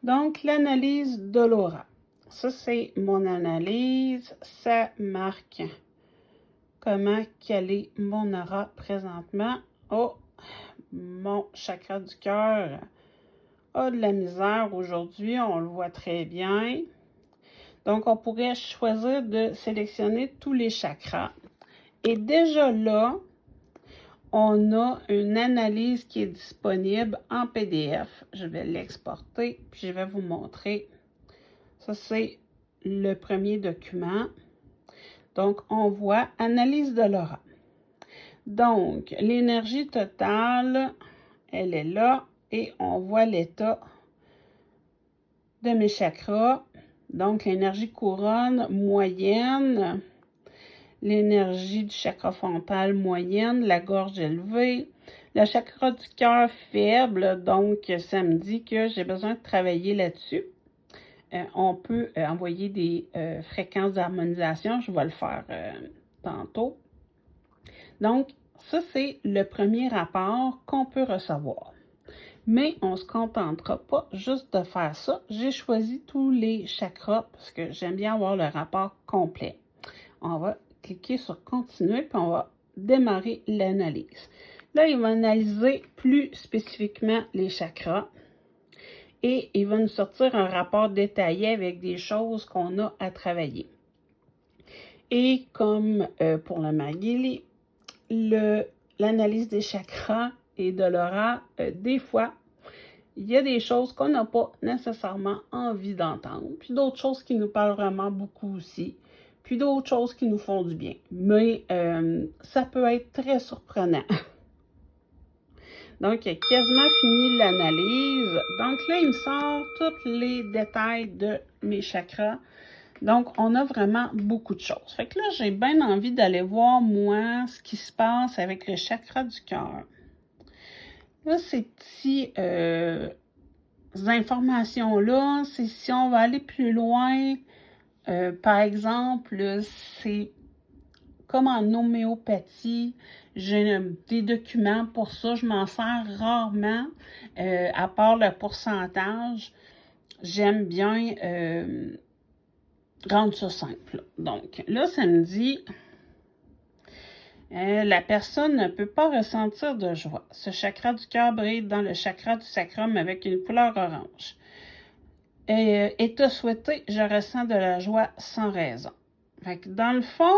Donc, l'analyse de l'aura. Ça, c'est mon analyse. Ça marque comment quel est mon aura présentement. Oh, mon chakra du cœur a de la misère aujourd'hui. On le voit très bien. Donc, on pourrait choisir de sélectionner tous les chakras. Et déjà là, on a une analyse qui est disponible en PDF. Je vais l'exporter, puis je vais vous montrer. Ça, c'est le premier document. Donc, on voit analyse de l'aura. Donc, l'énergie totale, elle est là et on voit l'état de mes chakras. Donc, l'énergie couronne moyenne, l'énergie du chakra frontal moyenne, la gorge élevée, le chakra du cœur faible, donc ça me dit que j'ai besoin de travailler là-dessus. On peut envoyer des fréquences d'harmonisation, je vais le faire tantôt. Donc, ça, c'est le premier rapport qu'on peut recevoir. Mais on ne se contentera pas juste de faire ça. J'ai choisi tous les chakras parce que j'aime bien avoir le rapport complet. On va cliquer sur continuer puis on va démarrer l'analyse. Là, il va analyser plus spécifiquement les chakras et il va nous sortir un rapport détaillé avec des choses qu'on a à travailler. Et comme pour le Magili, l'analyse des chakras et de l'aura, des fois, il y a des choses qu'on n'a pas nécessairement envie d'entendre, puis d'autres choses qui nous parlent vraiment beaucoup aussi, puis d'autres choses qui nous font du bien. Mais ça peut être très surprenant. Donc, il a quasiment fini l'analyse. Donc là, il me sort tous les détails de mes chakras. Donc, on a vraiment beaucoup de choses. Fait que là, j'ai bien envie d'aller voir, moi, ce qui se passe avec le chakra du cœur. Là, ces petites informations-là, c'est si on va aller plus loin, par exemple, c'est comme en homéopathie, j'ai des documents pour ça, je m'en sers rarement, à part le pourcentage. J'aime bien rendre ça simple. Donc, là, ça me dit... la personne ne peut pas ressentir de joie. Ce chakra du cœur brille dans le chakra du sacrum avec une couleur orange. État souhaité, je ressens de la joie sans raison. Fait que dans le fond,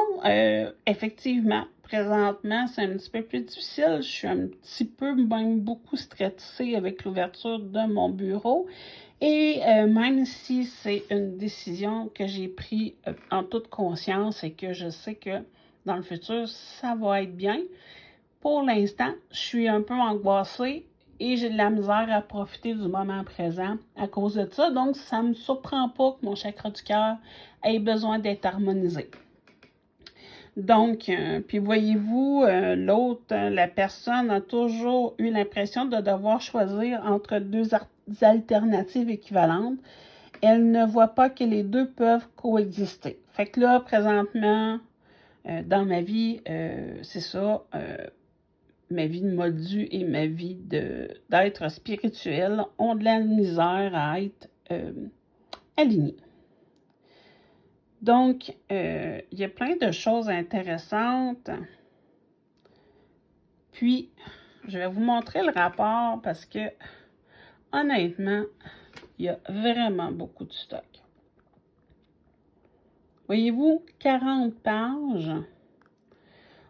effectivement, présentement, c'est un petit peu plus difficile. Je suis un petit peu, même beaucoup stressée avec l'ouverture de mon bureau. Et même si c'est une décision que j'ai prise en toute conscience et que je sais que dans le futur, ça va être bien. Pour l'instant, je suis un peu angoissée et j'ai de la misère à profiter du moment présent à cause de ça. Donc, ça ne me surprend pas que mon chakra du cœur ait besoin d'être harmonisé. Donc, puis voyez-vous, l'autre, la personne a toujours eu l'impression de devoir choisir entre deux alternatives équivalentes. Elle ne voit pas que les deux peuvent coexister. Fait que là, présentement, dans ma vie, c'est ça, ma vie de moldu et ma vie d'être spirituel ont de la misère à être alignés. Donc, il y a plein de choses intéressantes. Puis, je vais vous montrer le rapport parce que, honnêtement, il y a vraiment beaucoup de stock. Voyez-vous, 40 pages.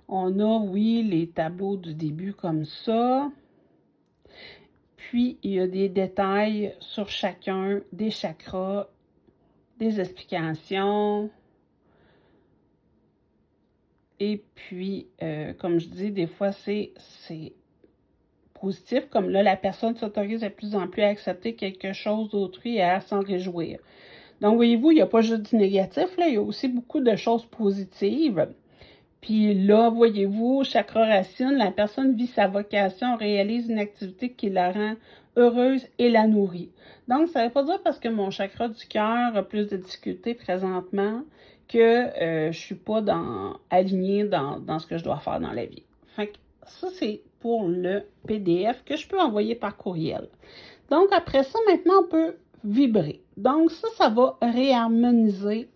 On a, oui, les tableaux du début comme ça. Puis, il y a des détails sur chacun des chakras, des explications. Et puis, comme je dis, des fois, c'est positif. Comme là, la personne s'autorise de plus en plus à accepter quelque chose d'autrui et à s'en réjouir. Donc, voyez-vous, il n'y a pas juste du négatif, là, il y a aussi beaucoup de choses positives. Puis là, voyez-vous, chakra racine, la personne vit sa vocation, réalise une activité qui la rend heureuse et la nourrit. Donc, ça ne veut pas dire parce que mon chakra du cœur a plus de difficultés présentement que je ne suis pas alignée dans ce que je dois faire dans la vie. Fait que ça, c'est pour le PDF que je peux envoyer par courriel. Donc, après ça, maintenant, on peut vibrer. Donc, ça va réharmoniser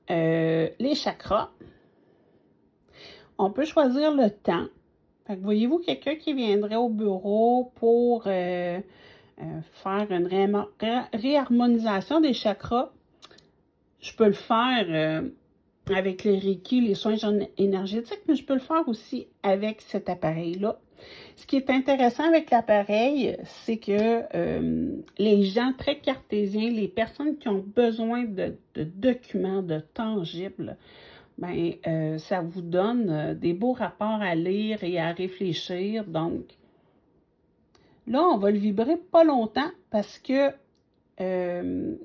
les chakras. On peut choisir le temps. Fait que voyez-vous quelqu'un qui viendrait au bureau pour faire une réharmonisation des chakras? Je peux le faire avec les Reiki, les soins énergétiques, mais je peux le faire aussi avec cet appareil-là. Ce qui est intéressant avec l'appareil, c'est que les gens très cartésiens, les personnes qui ont besoin de documents, de tangibles, ben, ça vous donne des beaux rapports à lire et à réfléchir. Donc, là, on va le vibrer pas longtemps parce que je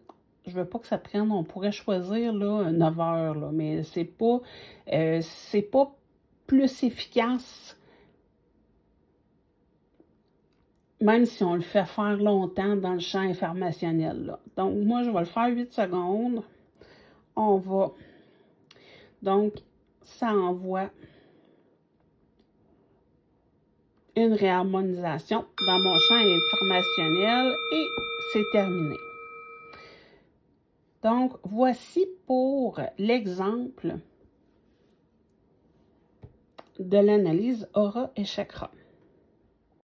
veux pas que ça prenne, on pourrait choisir là, 9 heures, là, mais c'est pas plus efficace, même si on le fait faire longtemps dans le champ informationnel. Là. Donc, moi, je vais le faire 8 secondes. On va... Donc, ça envoie une réharmonisation dans mon champ informationnel et c'est terminé. Donc, voici pour l'exemple de l'analyse aura et chakra.